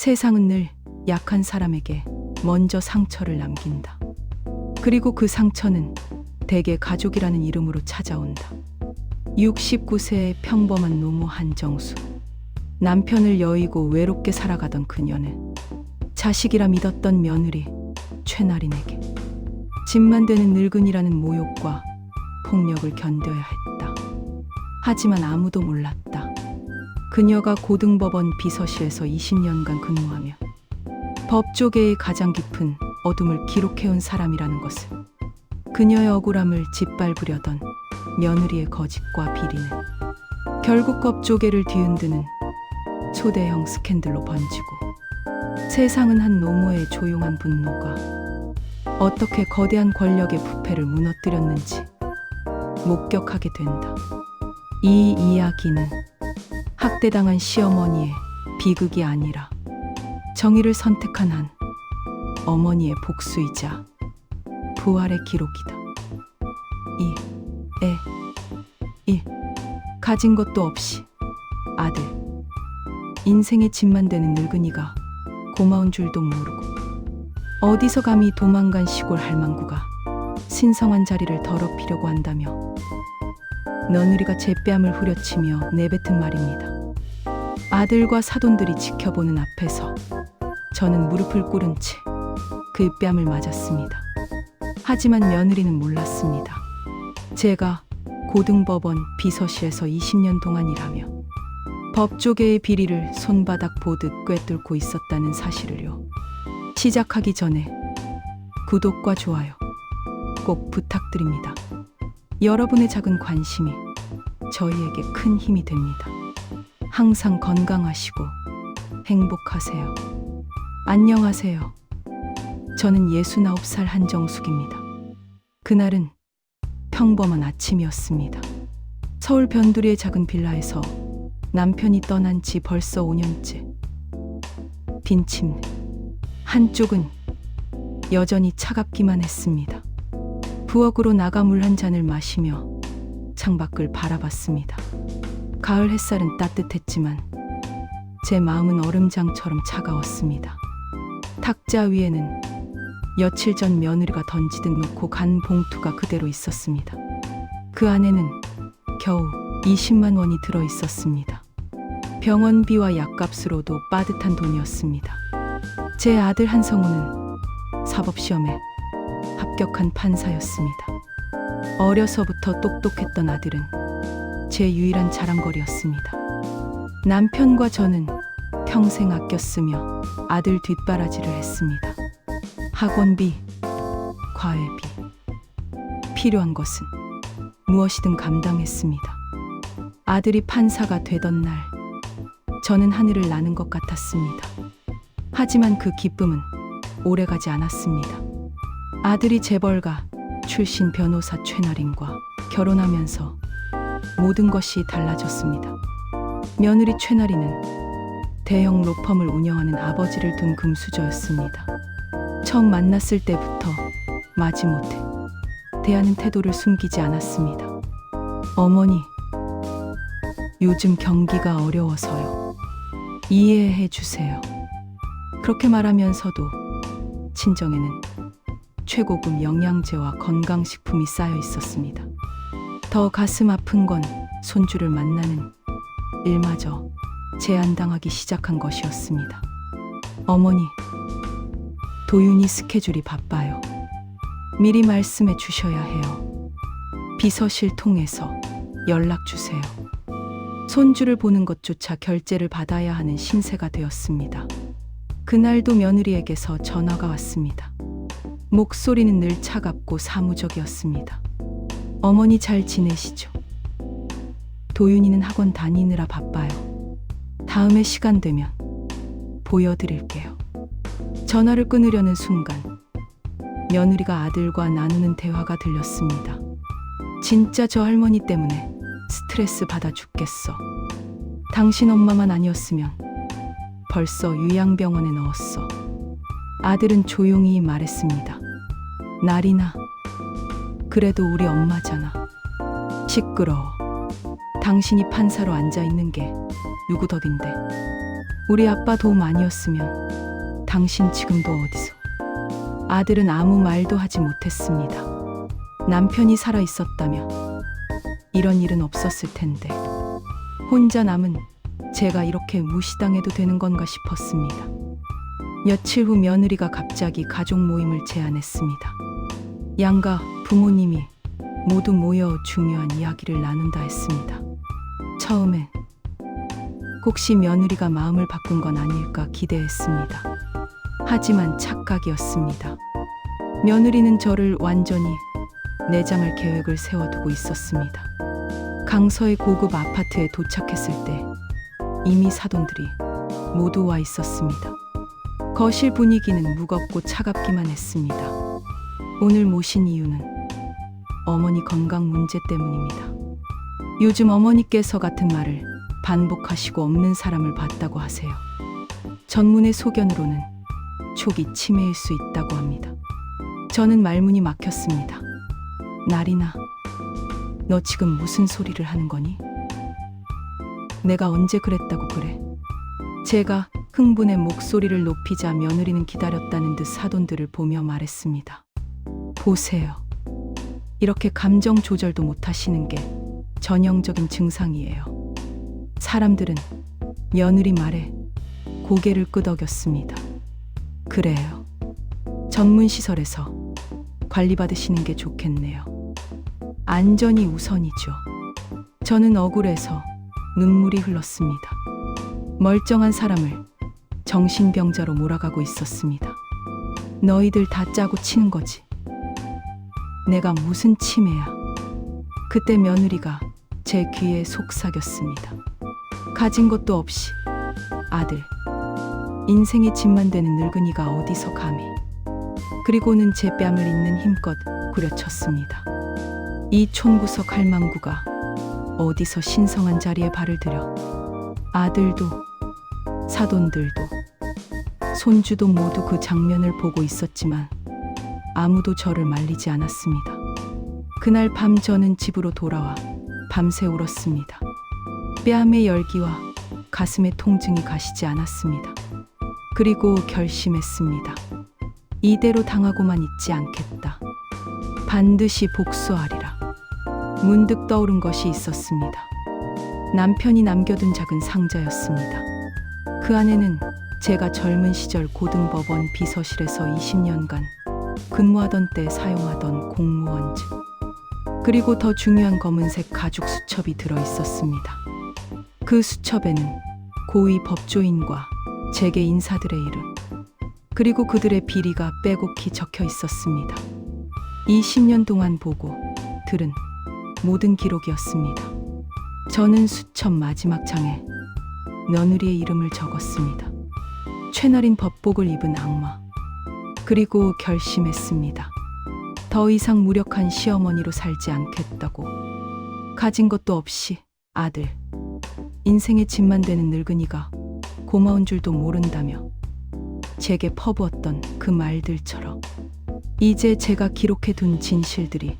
세상은 늘 약한 사람에게 먼저 상처를 남긴다. 그리고 그 상처는 대개 가족이라는 이름으로 찾아온다. 69세의 평범한 노모 한정수. 남편을 여의고 외롭게 살아가던 그녀는 자식이라 믿었던 며느리 최나린에게 집만 되는 늙은이라는 모욕과 폭력을 견뎌야 했다. 하지만 아무도 몰랐다. 그녀가 고등법원 비서실에서 20년간 근무하며 법조계의 가장 깊은 어둠을 기록해온 사람이라는 것을. 그녀의 억울함을 짓밟으려던 며느리의 거짓과 비리는 결국 법조계를 뒤흔드는 초대형 스캔들로 번지고, 세상은 한 노모의 조용한 분노가 어떻게 거대한 권력의 부패를 무너뜨렸는지 목격하게 된다. 이 이야기는 학대당한 시어머니의 비극이 아니라 정의를 선택한 한 어머니의 복수이자 부활의 기록이다. 가진 것도 없이 아들, 인생의 집만 되는 늙은이가 고마운 줄도 모르고, 어디서 감히 도망간 시골 할망구가 신성한 자리를 더럽히려고 한다며 며느리가 제 뺨을 후려치며 내뱉은 말입니다. 아들과 사돈들이 지켜보는 앞에서 저는 무릎을 꿇은 채 그 뺨을 맞았습니다. 하지만 며느리는 몰랐습니다. 제가 고등법원 비서실에서 20년 동안 일하며 법조계의 비리를 손바닥 보듯 꿰뚫고 있었다는 사실을요. 시작하기 전에 구독과 좋아요 꼭 부탁드립니다. 여러분의 작은 관심이 저희에게 큰 힘이 됩니다. 항상 건강하시고 행복하세요. 안녕하세요. 저는 69살 한정숙입니다. 그날은 평범한 아침이었습니다. 서울 변두리의 작은 빌라에서 남편이 떠난 지 벌써 5년째. 빈 침대 한쪽은 여전히 차갑기만 했습니다. 부엌으로 나가 물 한 잔을 마시며 창밖을 바라봤습니다. 가을 햇살은 따뜻했지만 제 마음은 얼음장처럼 차가웠습니다. 탁자 위에는 며칠 전 며느리가 던지듯 놓고 간 봉투가 그대로 있었습니다. 그 안에는 겨우 20만 원이 들어 있었습니다. 병원비와 약값으로도 빠듯한 돈이었습니다. 제 아들 한성우는 사법시험에 합격한 판사였습니다. 어려서부터 똑똑했던 아들은 제 유일한 자랑거리였습니다. 남편과 저는 평생 아껴 쓰며 아들 뒷바라지를 했습니다. 학원비, 과외비, 필요한 것은 무엇이든 감당했습니다. 아들이 판사가 되던 날, 저는 하늘을 나는 것 같았습니다. 하지만 그 기쁨은 오래가지 않았습니다. 아들이 재벌가 출신 변호사 최나린과 결혼하면서 모든 것이 달라졌습니다. 며느리 최나린은 대형 로펌을 운영하는 아버지를 둔 금수저였습니다. 처음 만났을 때부터 마지못해 대하는 태도를 숨기지 않았습니다. 어머니, 요즘 경기가 어려워서요. 이해해 주세요. 그렇게 말하면서도 친정에는 최고급 영양제와 건강식품이 쌓여 있었습니다. 더 가슴 아픈 건 손주를 만나는 일마저 제한당하기 시작한 것이었습니다. 어머니, 도윤이 스케줄이 바빠요. 미리 말씀해 주셔야 해요. 비서실 통해서 연락 주세요. 손주를 보는 것조차 결제를 받아야 하는 신세가 되었습니다. 그날도 며느리에게서 전화가 왔습니다. 목소리는 늘 차갑고 사무적이었습니다. 어머니 잘 지내시죠? 도윤이는 학원 다니느라 바빠요. 다음에 시간 되면 보여드릴게요. 전화를 끊으려는 순간 며느리가 아들과 나누는 대화가 들렸습니다. 진짜 저 할머니 때문에 스트레스 받아 죽겠어. 당신 엄마만 아니었으면 벌써 요양병원에 넣었어. 아들은 조용히 말했습니다. 나린아, 그래도 우리 엄마잖아. 시끄러워. 당신이 판사로 앉아있는 게 누구 덕인데. 우리 아빠 도움 아니었으면 당신 지금도 어디서? 아들은 아무 말도 하지 못했습니다. 남편이 살아 있었다면 이런 일은 없었을 텐데 혼자 남은 제가 이렇게 무시당해도 되는 건가 싶었습니다. 며칠 후 며느리가 갑자기 가족 모임을 제안했습니다. 양가 부모님이 모두 모여 중요한 이야기를 나눈다 했습니다. 처음엔 혹시 며느리가 마음을 바꾼 건 아닐까 기대했습니다. 하지만 착각이었습니다. 며느리는 저를 완전히 내장할 계획을 세워두고 있었습니다. 강서의 고급 아파트에 도착했을 때 이미 사돈들이 모두 와 있었습니다. 거실 분위기는 무겁고 차갑기만 했습니다. 오늘 모신 이유는 어머니 건강 문제 때문입니다. 요즘 어머니께서 같은 말을 반복하시고 없는 사람을 봤다고 하세요. 전문의 소견으로는 초기 치매일 수 있다고 합니다. 저는 말문이 막혔습니다. 나리나, 너 지금 무슨 소리를 하는 거니? 내가 언제 그랬다고 그래? 제가 흥분해 목소리를 높이자 며느리는 기다렸다는 듯 사돈들을 보며 말했습니다. 보세요. 이렇게 감정 조절도 못하시는 게 전형적인 증상이에요. 사람들은 며느리 말에 고개를 끄덕였습니다. 그래요. 전문시설에서 관리받으시는 게 좋겠네요. 안전이 우선이죠. 저는 억울해서 눈물이 흘렀습니다. 멀쩡한 사람을 정신병자로 몰아가고 있었습니다. 너희들 다 짜고 치는 거지. 내가 무슨 치매야. 그때 며느리가 제 귀에 속삭였습니다. 가진 것도 없이 아들, 인생의 짐만 되는 늙은이가 어디서 감히. 그리고는 제 뺨을 잇는 힘껏 후려쳤습니다. 이 촌구석 할망구가 어디서 신성한 자리에 발을 들여. 아들도 사돈들도 손주도 모두 그 장면을 보고 있었지만 아무도 저를 말리지 않았습니다. 그날 밤 저는 집으로 돌아와 밤새 울었습니다. 뺨의 열기와 가슴의 통증이 가시지 않았습니다. 그리고 결심했습니다. 이대로 당하고만 있지 않겠다. 반드시 복수하리라. 문득 떠오른 것이 있었습니다. 남편이 남겨둔 작은 상자였습니다. 그 안에는 제가 젊은 시절 고등법원 비서실에서 20년간 근무하던 때 사용하던 공무원증, 그리고 더 중요한 검은색 가죽 수첩이 들어 있었습니다. 그 수첩에는 고위 법조인과 재계 인사들의 이름, 그리고 그들의 비리가 빼곡히 적혀 있었습니다. 20년 동안 보고 들은 모든 기록이었습니다. 저는 수첩 마지막 장에 며느리의 이름을 적었습니다. 최나린 법복을 입은 악마. 그리고 결심했습니다. 더 이상 무력한 시어머니로 살지 않겠다고. 가진 것도 없이 아들, 인생의 짐만 되는 늙은이가 고마운 줄도 모른다며 제게 퍼부었던 그 말들처럼 이제 제가 기록해둔 진실들이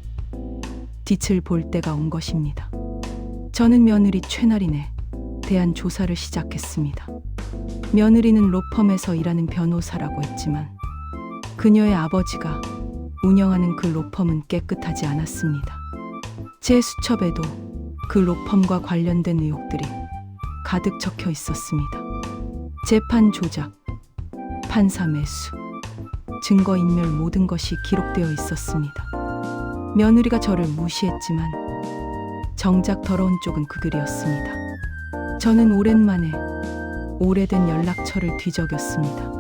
빛을 볼 때가 온 것입니다. 저는 며느리 최나린에 대한 조사를 시작했습니다. 며느리는 로펌에서 일하는 변호사라고 했지만 그녀의 아버지가 운영하는 그 로펌은 깨끗하지 않았습니다. 제 수첩에도 그 로펌과 관련된 의혹들이 가득 적혀 있었습니다. 재판 조작, 판사 매수, 증거인멸 모든 것이 기록되어 있었습니다. 며느리가 저를 무시했지만 정작 더러운 쪽은 그 글이었습니다. 저는 오랜만에 오래된 연락처를 뒤적였습니다.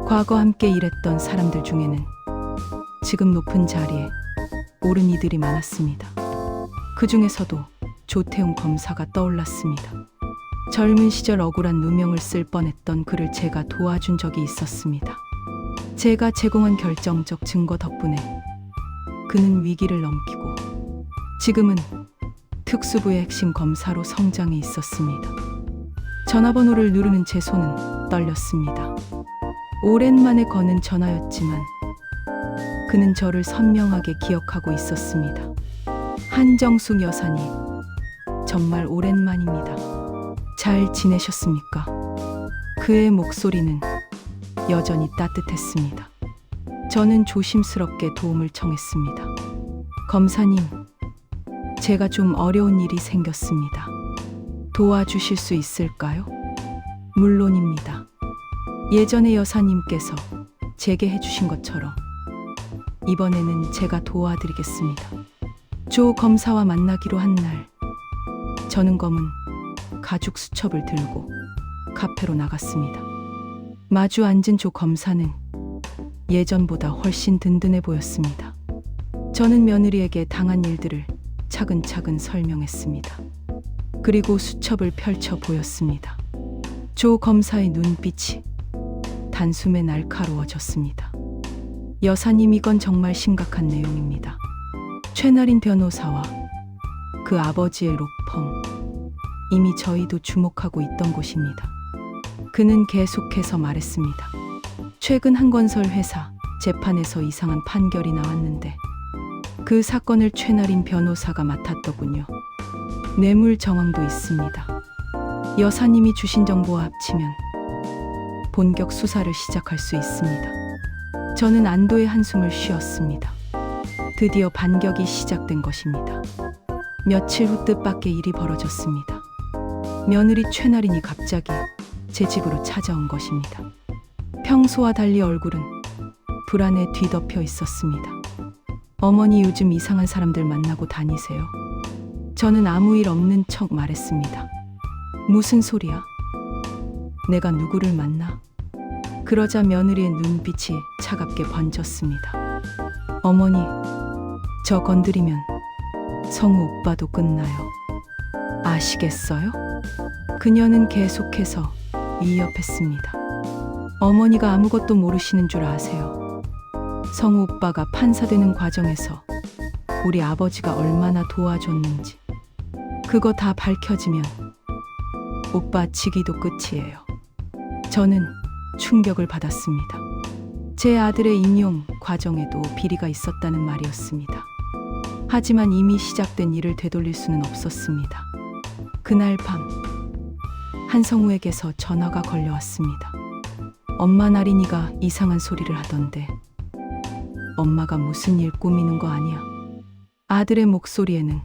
과거 함께 일했던 사람들 중에는 지금 높은 자리에 오른 이들이 많았습니다. 그 중에서도 조태웅 검사가 떠올랐습니다. 젊은 시절 억울한 누명을 쓸 뻔했던 그를 제가 도와준 적이 있었습니다. 제가 제공한 결정적 증거 덕분에 그는 위기를 넘기고 지금은 특수부의 핵심 검사로 성장해 있었습니다. 전화번호를 누르는 제 손은 떨렸습니다. 오랜만에 거는 전화였지만 그는 저를 선명하게 기억하고 있었습니다. 한정숙 여사님, 정말 오랜만입니다. 잘 지내셨습니까? 그의 목소리는 여전히 따뜻했습니다. 저는 조심스럽게 도움을 청했습니다. 검사님, 제가 좀 어려운 일이 생겼습니다. 도와주실 수 있을까요? 물론입니다. 예전에 여사님께서 제게 해주신 것처럼 이번에는 제가 도와드리겠습니다. 조 검사와 만나기로 한 날, 저는 검은 가죽 수첩을 들고 카페로 나갔습니다. 마주 앉은 조 검사는 예전보다 훨씬 든든해 보였습니다. 저는 며느리에게 당한 일들을 차근차근 설명했습니다. 그리고 수첩을 펼쳐 보였습니다. 조 검사의 눈빛이 단숨에 날카로워졌습니다. 여사님, 이건 정말 심각한 내용입니다. 최나린 변호사와 그 아버지의 로펌, 이미 저희도 주목하고 있던 곳입니다. 그는 계속해서 말했습니다. 최근 한 건설 회사 재판에서 이상한 판결이 나왔는데 그 사건을 최나린 변호사가 맡았더군요. 뇌물 정황도 있습니다. 여사님이 주신 정보와 합치면 본격 수사를 시작할 수 있습니다. 저는 안도의 한숨을 쉬었습니다. 드디어 반격이 시작된 것입니다. 며칠 후 뜻밖의 일이 벌어졌습니다. 며느리 최나린이 갑자기 제 집으로 찾아온 것입니다. 평소와 달리 얼굴은 불안에 뒤덮여 있었습니다. 어머니, 요즘 이상한 사람들 만나고 다니세요? 저는 아무 일 없는 척 말했습니다. 무슨 소리야? 내가 누구를 만나? 그러자 며느리의 눈빛이 차갑게 번졌습니다. 어머니, 저 건드리면 성우 오빠도 끝나요. 아시겠어요? 그녀는 계속해서 위협했습니다. 어머니가 아무것도 모르시는 줄 아세요? 성우 오빠가 판사 되는 과정에서 우리 아버지가 얼마나 도와줬는지 그거 다 밝혀지면 오빠 직위도 끝이에요. 저는 충격을 받았습니다. 제 아들의 임용 과정에도 비리가 있었다는 말이었습니다. 하지만 이미 시작된 일을 되돌릴 수는 없었습니다. 그날 밤 한성우에게서 전화가 걸려왔습니다. 엄마, 나린이가 이상한 소리를 하던데 엄마가 무슨 일 꾸미는 거 아니야? 아들의 목소리에는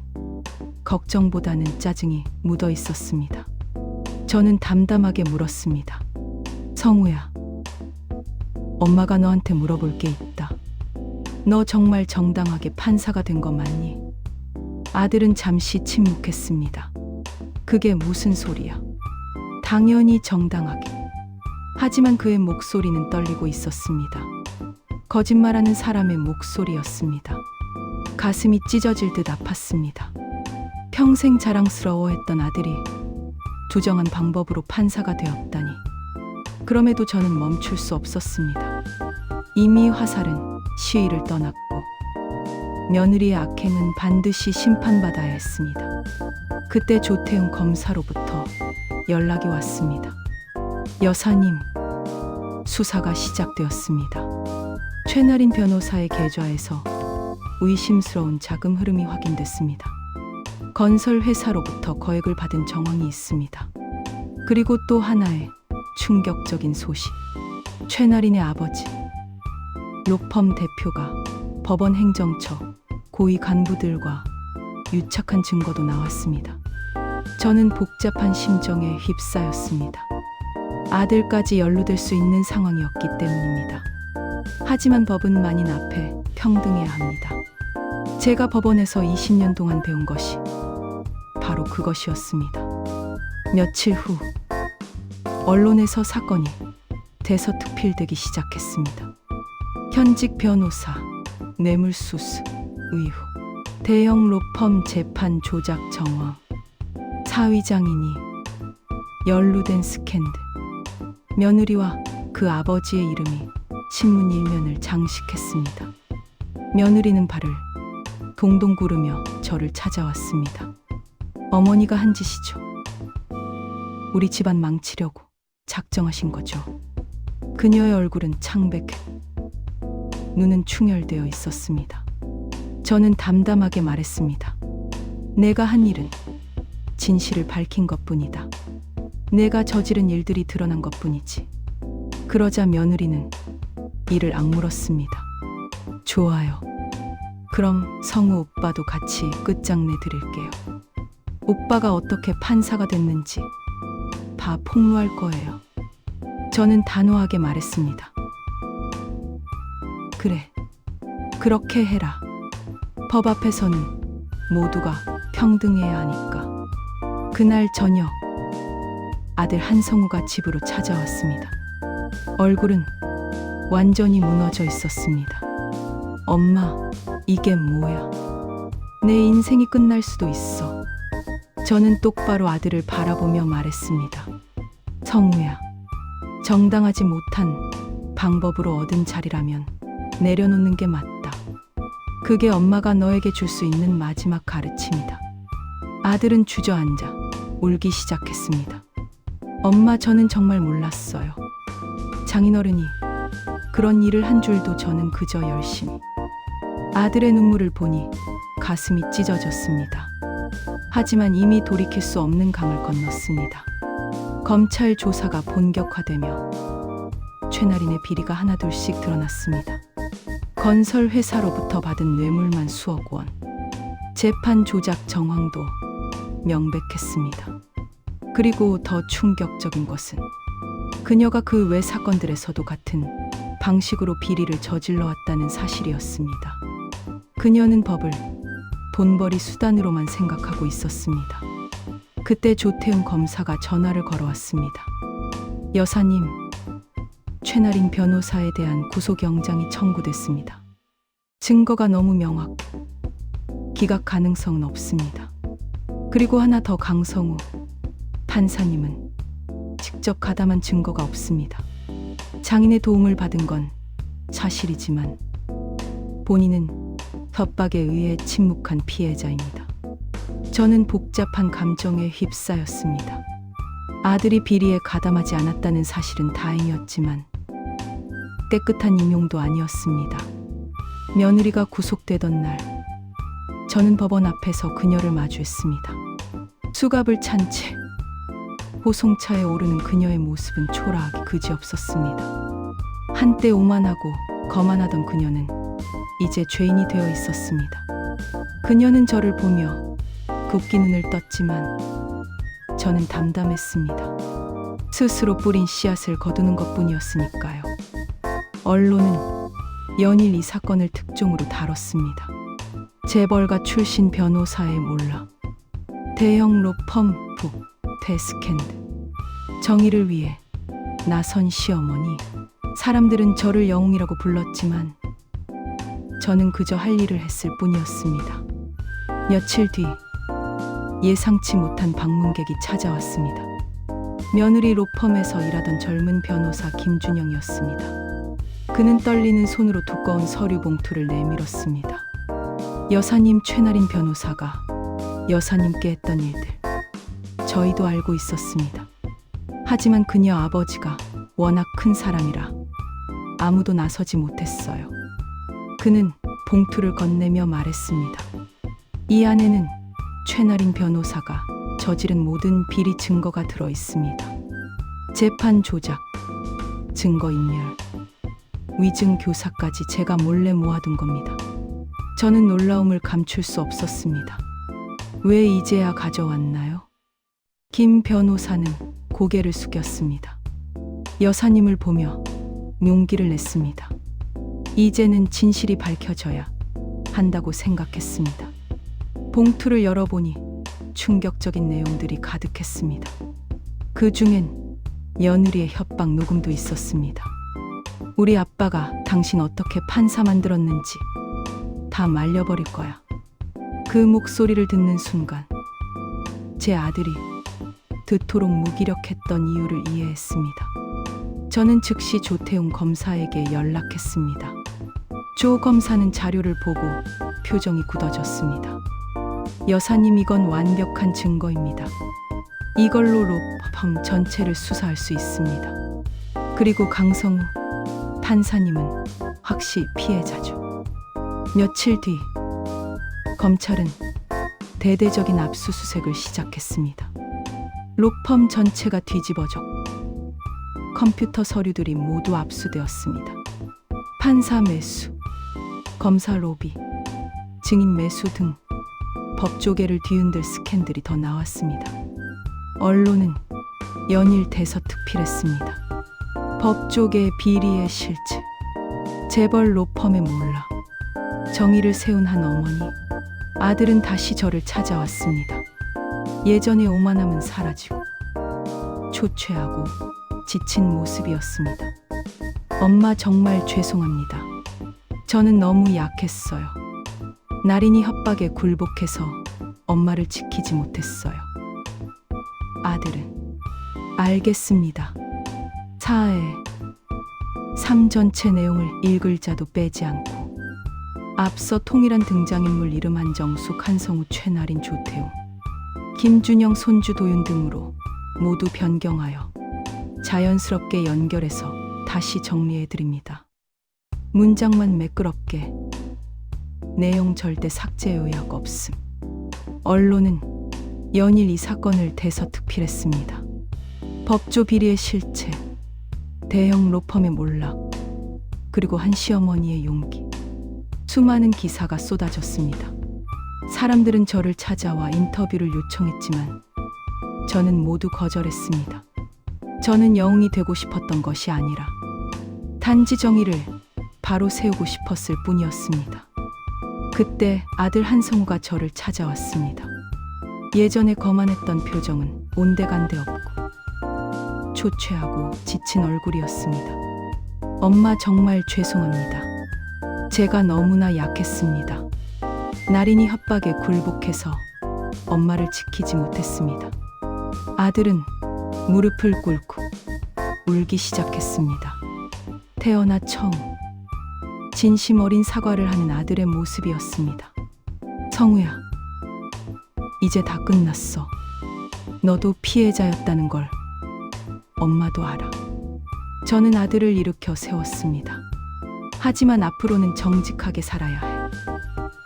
걱정보다는 짜증이 묻어 있었습니다. 저는 담담하게 물었습니다. 성우야, 엄마가 너한테 물어볼 게 있다. 너 정말 정당하게 판사가 된 거 맞니? 아들은 잠시 침묵했습니다. 그게 무슨 소리야? 당연히 정당하게. 하지만 그의 목소리는 떨리고 있었습니다. 거짓말하는 사람의 목소리였습니다. 가슴이 찢어질 듯 아팠습니다. 평생 자랑스러워했던 아들이 부정한 방법으로 판사가 되었다니. 그럼에도 저는 멈출 수 없었습니다. 이미 화살은 시위를 떠났고 며느리의 악행은 반드시 심판받아야 했습니다. 그때 조태웅 검사로부터 연락이 왔습니다. 여사님, 수사가 시작되었습니다. 최나린 변호사의 계좌에서 의심스러운 자금 흐름이 확인됐습니다. 건설 회사로부터 거액을 받은 정황이 있습니다. 그리고 또 하나의 충격적인 소식. 최나린의 아버지, 로펌 대표가 법원 행정처 고위 간부들과 유착한 증거도 나왔습니다. 저는 복잡한 심정에 휩싸였습니다. 아들까지 연루될 수 있는 상황이었기 때문입니다. 하지만 법은 만인 앞에 평등해야 합니다. 제가 법원에서 20년 동안 배운 것이 바로 그것이었습니다. 며칠 후 언론에서 사건이 대서특필되기 시작했습니다. 현직 변호사, 뇌물수수, 의혹, 대형 로펌 재판 조작 정황, 사위장인이 연루된 스캔들, 며느리와 그 아버지의 이름이 신문 일면을 장식했습니다. 며느리는 발을 동동 구르며 저를 찾아왔습니다. 어머니가 한 짓이죠. 우리 집안 망치려고 작정하신 거죠. 그녀의 얼굴은 창백해 눈은 충혈되어 있었습니다. 저는 담담하게 말했습니다. 내가 한 일은 진실을 밝힌 것뿐이다. 내가 저지른 일들이 드러난 것뿐이지. 그러자 며느리는 이를 악물었습니다. 좋아요. 그럼 성우 오빠도 같이 끝장내 드릴게요. 오빠가 어떻게 판사가 됐는지 다 폭로할 거예요. 저는 단호하게 말했습니다. 그래, 그렇게 해라. 법 앞에서는 모두가 평등해야 하니까. 그날 저녁 아들 한성우가 집으로 찾아왔습니다. 얼굴은 완전히 무너져 있었습니다. 엄마, 이게 뭐야? 내 인생이 끝날 수도 있어. 저는 똑바로 아들을 바라보며 말했습니다. 성우야, 정당하지 못한 방법으로 얻은 자리라면 내려놓는 게 맞다. 그게 엄마가 너에게 줄 수 있는 마지막 가르침이다. 아들은 주저앉아 울기 시작했습니다. 엄마, 저는 정말 몰랐어요. 장인어른이 그런 일을 한 줄도. 저는 그저 열심히. 아들의 눈물을 보니 가슴이 찢어졌습니다. 하지만 이미 돌이킬 수 없는 강을 건넜습니다. 검찰 조사가 본격화되며 최나린의 비리가 하나둘씩 드러났습니다. 건설 회사로부터 받은 뇌물만 수억 원, 재판 조작 정황도 명백했습니다. 그리고 더 충격적인 것은 그녀가 그 외 사건들에서도 같은 방식으로 비리를 저질러 왔다는 사실이었습니다. 그녀는 법을 돈벌이 수단으로만 생각하고 있었습니다. 그때 조태웅 검사가 전화를 걸어왔습니다. 여사님, 최나린 변호사에 대한 구속영장이 청구됐습니다. 증거가 너무 명확해 기각 가능성은 없습니다. 그리고 하나 더, 강성우 판사님은 직접 가담한 증거가 없습니다. 장인의 도움을 받은 건 사실이지만 본인은 협박에 의해 침묵한 피해자입니다. 저는 복잡한 감정에 휩싸였습니다. 아들이 비리에 가담하지 않았다는 사실은 다행이었지만 깨끗한 임용도 아니었습니다. 며느리가 구속되던 날, 저는 법원 앞에서 그녀를 마주했습니다. 수갑을 찬 채 호송차에 오르는 그녀의 모습은 초라하기 그지없었습니다. 한때 오만하고 거만하던 그녀는 이제 죄인이 되어 있었습니다. 그녀는 저를 보며 곱게 눈을 떴지만 저는 담담했습니다. 스스로 뿌린 씨앗을 거두는 것뿐이었으니까요. 언론은 연일 이 사건을 특종으로 다뤘습니다. 재벌가 출신 변호사의 몰락, 대형 로펌 부패 스캔들, 정의를 위해 나선 시어머니. 사람들은 저를 영웅이라고 불렀지만 저는 그저 할 일을 했을 뿐이었습니다. 며칠 뒤 예상치 못한 방문객이 찾아왔습니다. 며느리 로펌에서 일하던 젊은 변호사 김준영이었습니다. 그는 떨리는 손으로 두꺼운 서류 봉투를 내밀었습니다. 여사님, 최나린 변호사가 여사님께 했던 일들 저희도 알고 있었습니다. 하지만 그녀 아버지가 워낙 큰 사람이라 아무도 나서지 못했어요. 그는 봉투를 건네며 말했습니다. 이 안에는 최나린 변호사가 저지른 모든 비리 증거가 들어 있습니다. 재판 조작, 증거인멸, 위증 교사까지 제가 몰래 모아둔 겁니다. 저는 놀라움을 감출 수 없었습니다. 왜 이제야 가져왔나요? 김 변호사는 고개를 숙였습니다. 여사님을 보며 용기를 냈습니다. 이제는 진실이 밝혀져야 한다고 생각했습니다. 봉투를 열어보니 충격적인 내용들이 가득했습니다. 그 중엔 며느리의 협박 녹음도 있었습니다. 우리 아빠가 당신 어떻게 판사 만들었는지 다 말려버릴 거야. 그 목소리를 듣는 순간 제 아들이 그토록 무기력했던 이유를 이해했습니다. 저는 즉시 조태웅 검사에게 연락했습니다. 조 검사는 자료를 보고 표정이 굳어졌습니다. 여사님, 이건 완벽한 증거입니다. 이걸로 로펌 전체를 수사할 수 있습니다. 그리고 강성우 판사님은 확실히 피해자죠. 며칠 뒤 검찰은 대대적인 압수수색을 시작했습니다. 로펌 전체가 뒤집어졌고 컴퓨터 서류들이 모두 압수되었습니다. 판사 매수, 검사 로비, 증인 매수 등 법조계를 뒤흔들 스캔들이 더 나왔습니다. 언론은 연일 대서특필했습니다. 법조계의 비리의 실체, 재벌 로펌의 몰락, 정의를 세운 한 어머니, 아들은 다시 저를 찾아왔습니다. 예전의 오만함은 사라지고 초췌하고 지친 모습이었습니다. 엄마 정말 죄송합니다. 저는 너무 약했어요. 나린이 협박에 굴복해서 엄마를 지키지 못했어요. 아들은 알겠습니다. 사회 3 전체 내용을 읽을 자도 빼지 않고 앞서 통일한 등장인물 이름 한정숙, 한성우, 최나린, 조태우, 김준영, 손주, 도윤 등으로 모두 변경하여 자연스럽게 연결해서 다시 정리해드립니다. 문장만 매끄럽게, 내용 절대 삭제 의학 없음. 언론은 연일 이 사건을 대서특필했습니다. 법조 비리의 실체, 대형 로펌의 몰락, 그리고 한 시어머니의 용기. 수많은 기사가 쏟아졌습니다. 사람들은 저를 찾아와 인터뷰를 요청했지만 저는 모두 거절했습니다. 저는 영웅이 되고 싶었던 것이 아니라 단지 정의를 바로 세우고 싶었을 뿐이었습니다. 그때 아들 한성우가 저를 찾아왔습니다. 예전에 거만했던 표정은 온데간데 없고 초췌하고 지친 얼굴이었습니다. 엄마 정말 죄송합니다. 제가 너무나 약했습니다. 나린이 협박에 굴복해서 엄마를 지키지 못했습니다. 아들은 무릎을 꿇고 울기 시작했습니다. 태어나 처음 진심 어린 사과를 하는 아들의 모습이었습니다. 성우야, 이제 다 끝났어. 너도 피해자였다는 걸 엄마도 알아. 저는 아들을 일으켜 세웠습니다. 하지만 앞으로는 정직하게 살아야 해.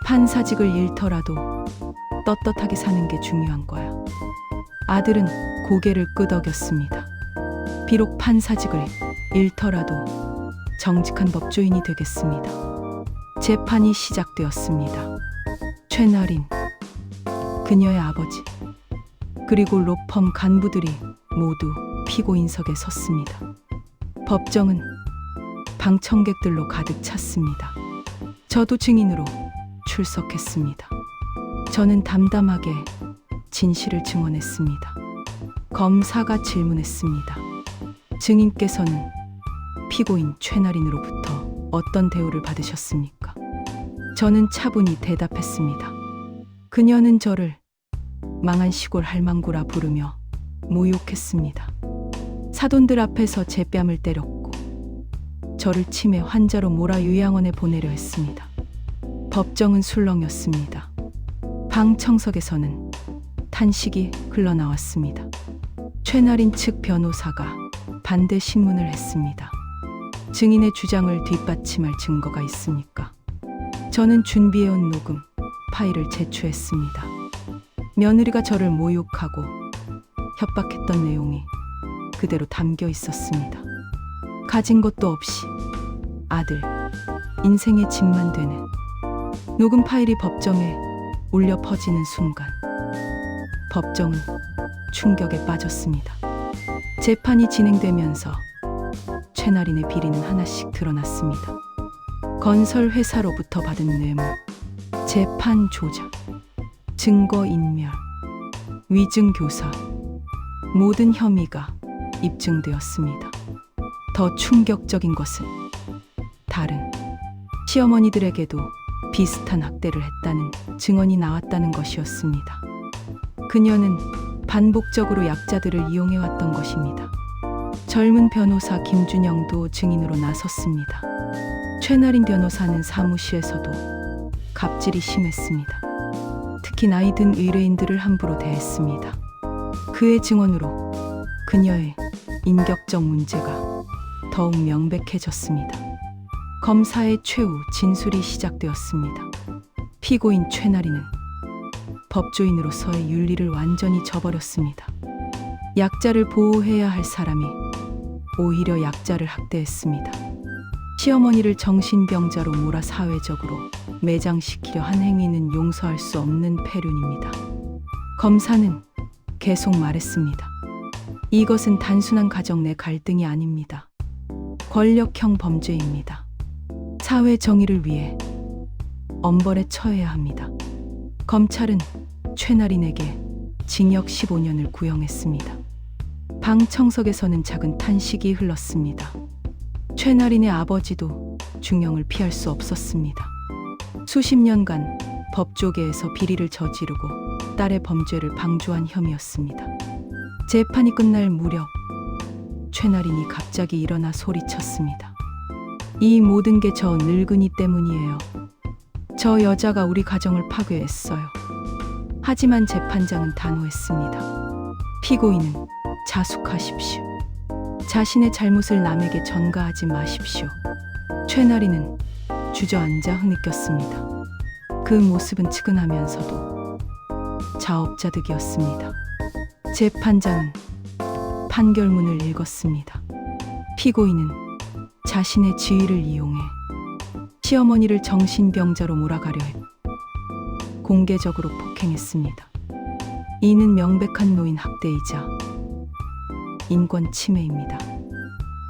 판사직을 잃더라도 떳떳하게 사는 게 중요한 거야. 아들은 고개를 끄덕였습니다. 비록 판사직을 잃더라도 정직한 법조인이 되겠습니다. 재판이 시작되었습니다. 최나린, 그녀의 아버지, 그리고 로펌 간부들이 모두 피고인석에 섰습니다. 법정은 방청객들로 가득 찼습니다. 저도 증인으로 출석했습니다. 저는 담담하게 진실을 증언했습니다. 검사가 질문했습니다. 증인께서는 피고인 최나린으로부터 어떤 대우를 받으셨습니까? 저는 차분히 대답했습니다. 그녀는 저를 망한 시골 할망구라 부르며 모욕했습니다. 사돈들 앞에서 제 뺨을 때렸고 저를 치매 환자로 몰아 요양원에 보내려 했습니다. 법정은 술렁였습니다. 방청석에서는 탄식이 흘러나왔습니다. 최나린 측 변호사가 반대 신문을 했습니다. 증인의 주장을 뒷받침할 증거가 있습니까? 저는 준비해온 녹음 파일을 제출했습니다. 며느리가 저를 모욕하고 협박했던 내용이 그대로 담겨 있었습니다. 가진 것도 없이 아들, 인생의 짐만 되는 녹음 파일이 법정에 울려 퍼지는 순간 법정은 충격에 빠졌습니다. 재판이 진행되면서 최나린의 비리는 하나씩 드러났습니다. 건설 회사로부터 받은 뇌물, 재판 조작, 증거 인멸, 위증 교사, 모든 혐의가 입증되었습니다. 더 충격적인 것은 다른 시어머니들에게도 비슷한 학대를 했다는 증언이 나왔다는 것이었습니다. 그녀는 반복적으로 약자들을 이용해왔던 것입니다. 젊은 변호사 김준영도 증인으로 나섰습니다. 최나린 변호사는 사무실에서도 갑질이 심했습니다. 특히 나이 든 의뢰인들을 함부로 대했습니다. 그의 증언으로 그녀의 인격적 문제가 더욱 명백해졌습니다. 검사의 최후 진술이 시작되었습니다. 피고인 최나린은 법조인으로서의 윤리를 완전히 저버렸습니다. 약자를 보호해야 할 사람이 오히려 약자를 학대했습니다. 시어머니를 정신병자로 몰아 사회적으로 매장시키려 한 행위는 용서할 수 없는 폐륜입니다. 검사는 계속 말했습니다. 이것은 단순한 가정 내 갈등이 아닙니다. 권력형 범죄입니다. 사회 정의를 위해 엄벌에 처해야 합니다. 검찰은 최나린에게 징역 15년을 구형했습니다. 방 청석에서는 작은 탄식이 흘렀습니다. 최나린의 아버지도 중형을 피할 수 없었습니다. 수십 년간 법조계에서 비리를 저지르고 딸의 범죄를 방조한 혐의였습니다. 재판이 끝날 무렵 최나린이 갑자기 일어나 소리쳤습니다. 이 모든 게 저 늙은이 때문이에요. 저 여자가 우리 가정을 파괴했어요. 하지만 재판장은 단호했습니다. 피고인은 자숙하십시오. 자신의 잘못을 남에게 전가하지 마십시오. 최나린은 주저앉아 흐느꼈습니다. 그 모습은 측은하면서도 자업자득이었습니다. 재판장은 판결문을 읽었습니다. 피고인은 자신의 지위를 이용해 시어머니를 정신병자로 몰아가려 했고 공개적으로 폭행했습니다. 이는 명백한 노인 학대이자 인권 침해입니다.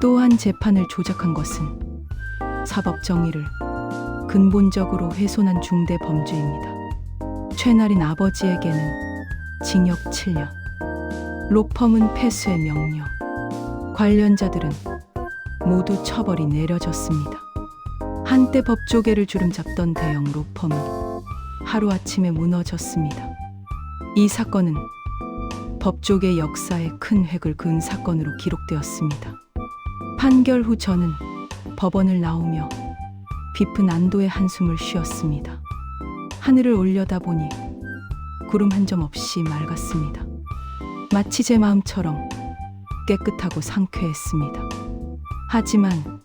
또한 재판을 조작한 것은 사법 정의를 근본적으로 훼손한 중대 범죄입니다. 최나린 아버지에게는 징역 7년, 로펌은 폐쇄 명령, 관련자들은 모두 처벌이 내려졌습니다. 한때 법조계를 주름잡던 대형 로펌은 하루아침에 무너졌습니다. 이 사건은 법조계 역사에 큰 획을 그은 사건으로 기록되었습니다. 판결 후 저는 법원을 나오며 깊은 안도의 한숨을 쉬었습니다. 하늘을 올려다보니 구름 한 점 없이 맑았습니다. 마치 제 마음처럼 깨끗하고 상쾌했습니다. 하지만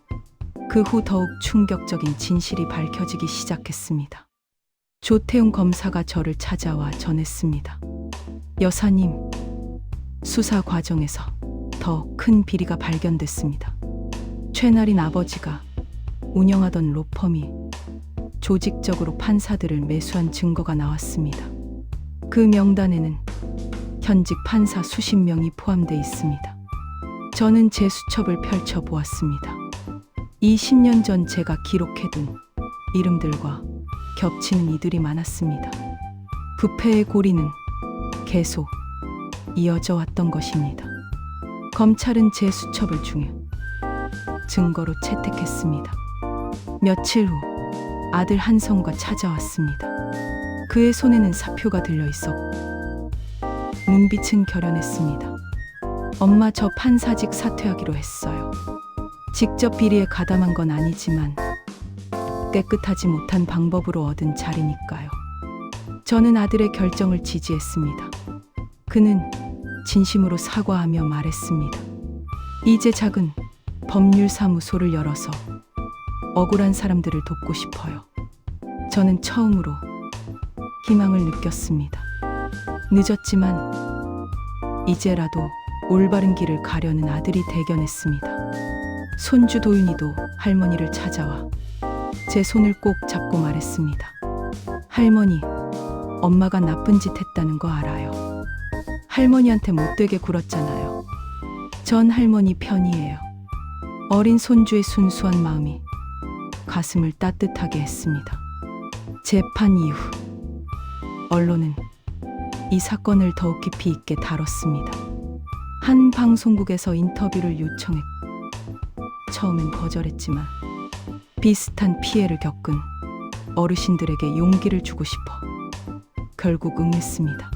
그 후 더욱 충격적인 진실이 밝혀지기 시작했습니다. 조태웅 검사가 저를 찾아와 전했습니다. 여사님, 수사 과정에서 더 큰 비리가 발견됐습니다. 최나린 아버지가 운영하던 로펌이 조직적으로 판사들을 매수한 증거가 나왔습니다. 그 명단에는 현직 판사 수십 명이 포함돼 있습니다. 저는 제 수첩을 펼쳐보았습니다. 20년 전 제가 기록해둔 이름들과 겹치는 이들이 많았습니다. 부패의 고리는 계속 이어져 왔던 것입니다. 검찰은 제 수첩을 중요 증거로 채택했습니다. 며칠 후 아들 한성과 찾아왔습니다. 그의 손에는 사표가 들려 있었고 문빛은 결연했습니다. 엄마, 저 판사직 사퇴하기로 했어요. 직접 비리에 가담한 건 아니지만 깨끗하지 못한 방법으로 얻은 자리니까요. 저는 아들의 결정을 지지했습니다. 그는 진심으로 사과하며 말했습니다. 이제 작은 법률사무소를 열어서 억울한 사람들을 돕고 싶어요. 저는 처음으로 희망을 느꼈습니다. 늦었지만 이제라도 올바른 길을 가려는 아들이 대견했습니다. 손주 도윤이도 할머니를 찾아와 제 손을 꼭 잡고 말했습니다. 할머니, 엄마가 나쁜 짓 했다는 거 알아요. 할머니한테 못되게 굴었잖아요. 전 할머니 편이에요. 어린 손주의 순수한 마음이 가슴을 따뜻하게 했습니다. 재판 이후 언론은 이 사건을 더욱 깊이 있게 다뤘습니다. 한 방송국에서 인터뷰를 요청했고 처음엔 거절했지만 비슷한 피해를 겪은 어르신들에게 용기를 주고 싶어 결국 응했습니다.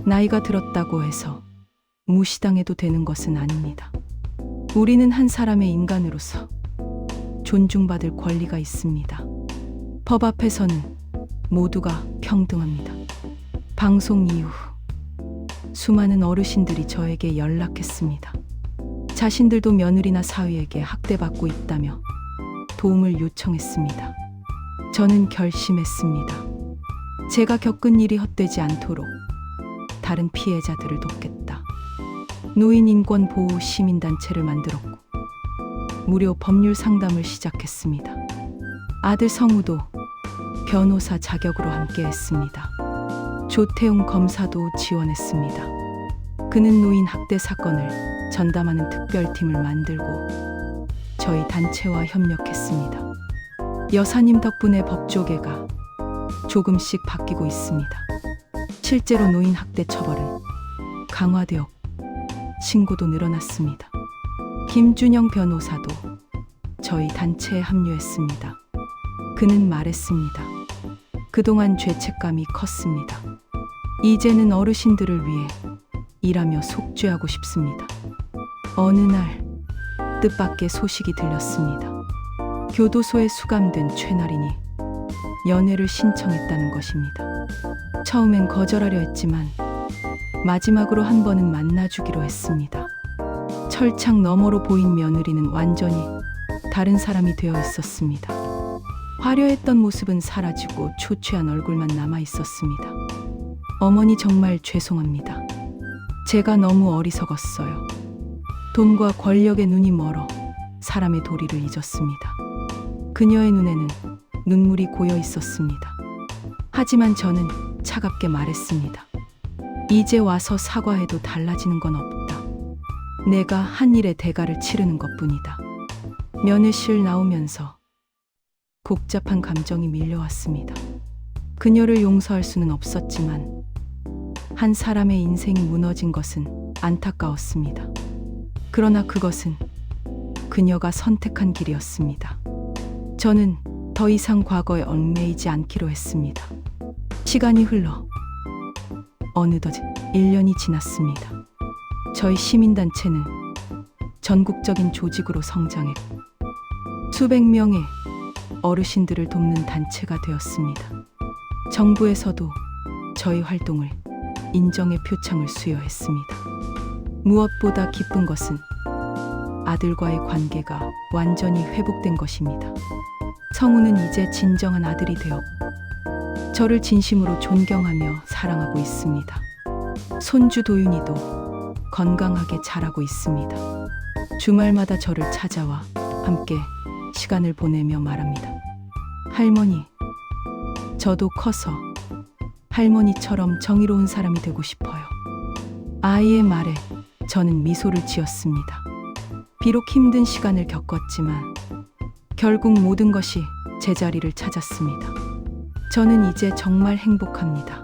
나이가 들었다고 해서 무시당해도 되는 것은 아닙니다. 우리는 한 사람의 인간으로서 존중받을 권리가 있습니다. 법 앞에서는 모두가 평등합니다. 방송 이후 수많은 어르신들이 저에게 연락했습니다. 자신들도 며느리나 사위에게 학대받고 있다며 도움을 요청했습니다. 저는 결심했습니다. 제가 겪은 일이 헛되지 않도록 다른 피해자들을 돕겠다. 노인 인권 보호 시민단체를 만들었고 무료 법률 상담을 시작했습니다. 아들 성우도 변호사 자격으로 함께했습니다. 조태웅 검사도 지원했습니다. 그는 노인 학대 사건을 전담하는 특별팀을 만들고 저희 단체와 협력했습니다. 여사님 덕분에 법조계가 조금씩 바뀌고 있습니다. 실제로 노인 학대 처벌은 강화되었고 신고도 늘어났습니다. 김준영 변호사도 저희 단체에 합류했습니다. 그는 말했습니다. 그동안 죄책감이 컸습니다. 이제는 어르신들을 위해 일하며 속죄하고 싶습니다. 어느 날 뜻밖의 소식이 들렸습니다. 교도소에 수감된 최나린이 연애를 신청했다는 것입니다. 처음엔 거절하려 했지만 마지막으로 한 번은 만나주기로 했습니다. 철창 너머로 보인 며느리는 완전히 다른 사람이 되어 있었습니다. 화려했던 모습은 사라지고 초췌한 얼굴만 남아 있었습니다. 어머니 정말 죄송합니다. 제가 너무 어리석었어요. 돈과 권력에 눈이 멀어 사람의 도리를 잊었습니다. 그녀의 눈에는 눈물이 고여 있었습니다. 하지만 저는 차갑게 말했습니다. 이제 와서 사과해도 달라지는 건 없다. 내가 한 일의 대가를 치르는 것뿐이다. 면회실 나오면서 복잡한 감정이 밀려왔습니다. 그녀를 용서할 수는 없었지만 한 사람의 인생이 무너진 것은 안타까웠습니다. 그러나 그것은 그녀가 선택한 길이었습니다. 저는 더 이상 과거에 얽매이지 않기로 했습니다. 시간이 흘러 어느덧 1년이 지났습니다. 저희 시민단체는 전국적인 조직으로 성장했고 수백 명의 어르신들을 돕는 단체가 되었습니다. 정부에서도 저희 활동을 인정의 표창을 수여했습니다. 무엇보다 기쁜 것은 아들과의 관계가 완전히 회복된 것입니다. 성우는 이제 진정한 아들이 되었고 저를 진심으로 존경하며 사랑하고 있습니다. 손주 도윤이도 건강하게 자라고 있습니다. 주말마다 저를 찾아와 함께 시간을 보내며 말합니다. 할머니, 저도 커서 할머니처럼 정의로운 사람이 되고 싶어요. 아이의 말에 저는 미소를 지었습니다. 비록 힘든 시간을 겪었지만 결국 모든 것이 제자리를 찾았습니다. 저는 이제 정말 행복합니다.